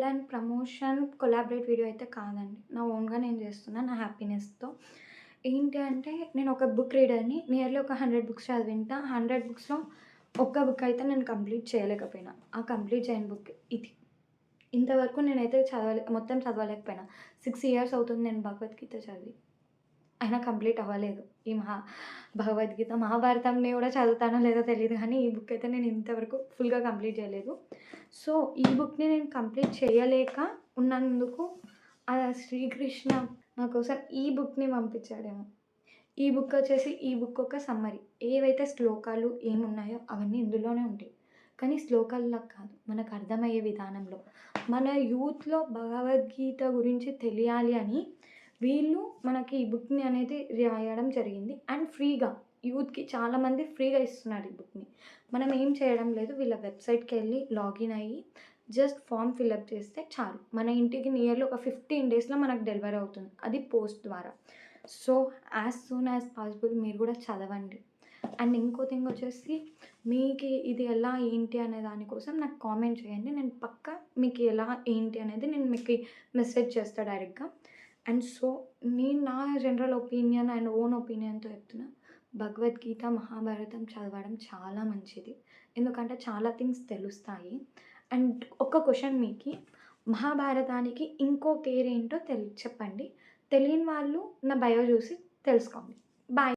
And promotion collaborate video అయితే కాదండి. నా ఓన్‌గా నేను చేస్తున్నా నా హ్యాపీనెస్‌తో. ఏంటి అంటే నేను ఒక బుక్ రీడర్‌ని. నియర్లీ ఒక 100 బుక్స్ చదివింటా. 100 బుక్స్‌లో ఒక్క బుక్ అయితే నేను కంప్లీట్ చేయలేకపోయినా. ఆ కంప్లీట్ చేయని బుక్ ఇది. ఇంతవరకు నేనైతే మొత్తం చదవలేకపోయినా. 6 ఇయర్స్ అవుతుంది నేను భగవద్గీత చదివి. అయినా కంప్లీట్ అవ్వలేదు. ఈ భగవద్గీత, మహాభారతంని గూడా చదువుతానో లేదో తెలీదు గానీ, ఈ బుక్ అయితే నేను ఇంతవరకు ఫుల్‌గా కంప్లీట్ చేయలేదు. సో, ఈ బుక్‌ని నేను కంప్లీట్ చేయలేక ఉన్నందుకు శ్రీకృష్ణ నా కోసం ఈ బుక్‌ని పంపించాడేమో. ఈ బుక్ వచ్చేసి ఈ బుక్ ఒక సమ్మరీ. ఏవైతే శ్లోకాలు ఏమున్నాయో అవన్నీ ఇందులోనే ఉంటాయి. కానీ శ్లోకాల్లా కాదు. మనకు అర్థమయ్యే విధానంలో. మన యూత్‌లో భగవద్గీత గురించి తెలియాలి అని వీళ్ళు మనకి ఈ బుక్‌ని అనేది రాయడం జరిగింది. అండ్ ఫ్రీగా యూత్‌కి చాలామంది ఫ్రీగా ఇస్తున్నారు ఈ బుక్‌ని. మనం ఏం చేయడం లేదు. వీళ్ళ వెబ్‌సైట్‌కెళ్ళి లాగిన్ అయ్యి జస్ట్ ఫార్మ్ ఫిలప్ చేస్తే చాలు. మన ఇంటికి నియర్లీ ఒక 15 డేస్‌లో మనకు డెలివరీ అవుతుంది. అది పోస్ట్ ద్వారా. So, as soon as possible మీరు గూడా చదవండి. అండ్ ఇంకో థింగ్ వచ్చేసి మీకి ఇది ఎలా ఏంటి అనే దాని కోసం నాకు కామెంట్ చేయండి. నేను పక్కా మీకు ఎలా ఏంటి అనేది నేను మీకు మెసేజ్ చేస్తా డైరెక్ట్‌గా. అండ్ సో, నేను నా జనరల్ ఒపీనియన్ అండ్ ఓన్ ఒపీనియన్‌తో చెప్తున్నా. భగవద్గీత, మహాభారతం చదవడం చాలా మంచిది. ఎందుకంటే చాలా థింగ్స్ తెలుస్తాయి. అండ్ ఒక క్వెషన్ మీకి మహాభారతానికి ఇంకో పేరేంటో చెప్పండి. తెలియని వాళ్ళు నా బయో చూసి తెలుసుకోండి. బాయ్.